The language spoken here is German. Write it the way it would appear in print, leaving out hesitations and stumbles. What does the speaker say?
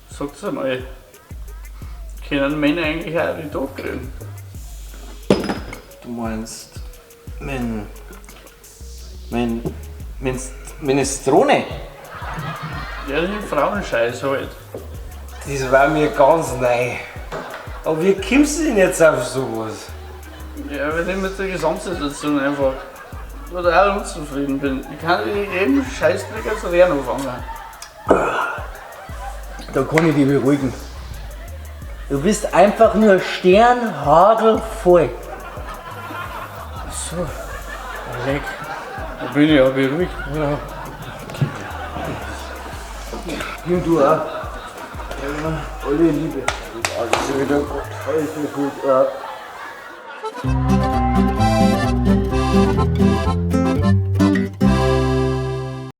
Sag's einmal, können Männer eigentlich auch die Tag kriegen? Du meinst Minestrone? Ja, den Frauenscheiß halt. Das war mir ganz neu. Aber wie kommst du denn jetzt auf sowas? Ja, weil ich mit der Gesamtsituation einfach total unzufrieden bin. Ich kann jeden Scheißdreck als Lehren anfangen. Da kann ich dich beruhigen. Du bist einfach nur sternhagelvoll. So, leck. Da bin ich ja beruhigt. Ja. Und du auch. Ja, alle Liebe. Alles wieder gut. Alles wieder gut. Ja.